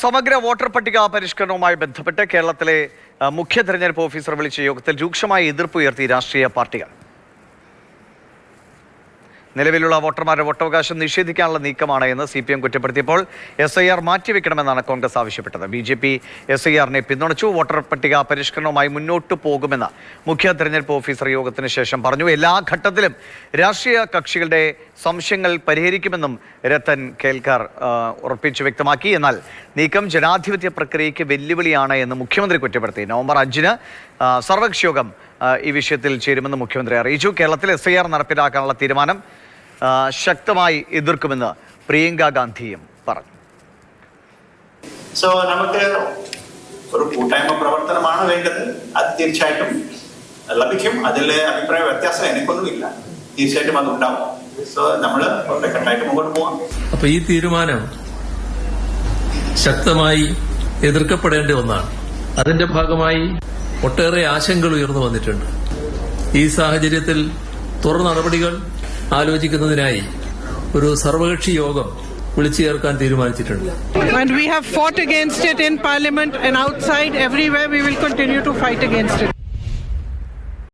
സമഗ്ര വോട്ടർ പട്ടിക പരിഷ്കരണവുമായി ബന്ധപ്പെട്ട് കേരളത്തിലെ മുഖ്യ തെരഞ്ഞെടുപ്പ് ഓഫീസർ വിളിച്ച യോഗത്തിൽ രൂക്ഷമായ എതിർപ്പുയർത്തി രാഷ്ട്രീയ പാർട്ടികൾ. നിലവിലുള്ള വോട്ടർമാരുടെ വോട്ടവകാശം നിഷേധിക്കാനുള്ള നീക്കമാണ് എന്ന് CPM കുറ്റപ്പെടുത്തിയപ്പോൾ SIR മാറ്റിവെക്കണമെന്നാണ് കോൺഗ്രസ് ആവശ്യപ്പെട്ടത്. BJP SIR-നെ പിന്തുണച്ചു. വോട്ടർ പട്ടിക പരിഷ്കരണവുമായി മുന്നോട്ടു പോകുമെന്ന് മുഖ്യ തെരഞ്ഞെടുപ്പ് ഓഫീസർ യോഗത്തിന് ശേഷം പറഞ്ഞു. എല്ലാ ഘട്ടത്തിലും രാഷ്ട്രീയ കക്ഷികളുടെ സംശയങ്ങൾ പരിഹരിക്കുമെന്നും രത്തൻ കേൽക്കർ ഉറപ്പിച്ചു വ്യക്തമാക്കി. എന്നാൽ നീക്കം ജനാധിപത്യ പ്രക്രിയയ്ക്ക് വെല്ലുവിളിയാണ് എന്ന് മുഖ്യമന്ത്രി കുറ്റപ്പെടുത്തി. നവംബർ 5-ന് സർവകക്ഷി യോഗം ഈ വിഷയത്തിൽ ചേരുമെന്ന് മുഖ്യമന്ത്രി അറിയിച്ചു. കേരളത്തിൽ SIR നടപ്പിലാക്കാനുള്ള തീരുമാനം ശക്തമായി എതിർക്കുമെന്ന് പ്രിയങ്ക ഗാന്ധിയും പറഞ്ഞു. നമുക്ക് ഒരു കൂട്ടായ്മ പ്രവർത്തനമാണ് വേണ്ടത്. അത് തീർച്ചയായിട്ടും ലഭിക്കും. അതിൽ അഭിപ്രായ വ്യത്യാസം എനിക്കൊന്നുമില്ല. തീർച്ചയായിട്ടും അത് ഉണ്ടാവും. നമ്മൾ ഒറ്റക്കെട്ടായിട്ട് മുമ്പോട്ട് പോകാം. അപ്പൊ ഈ തീരുമാനം ശക്തമായി എതിർക്കപ്പെടേണ്ട ഒന്നാണ്. അതിന്റെ ഭാഗമായി ഒട്ടേറെ ആശങ്കകൾ ഉയർന്നു വന്നിട്ടുണ്ട്. ഈ സാഹചര്യത്തിൽ തുടർ നടപടികൾ ആലോചിക്കുന്നതിനായി ഒരു സർവകക്ഷി യോഗം വിളിച്ചു ചേർക്കാൻ തീരുമാനിച്ചിട്ടുണ്ട്. And we have fought against it in Parliament and outside. Everywhere we will continue to fight against it.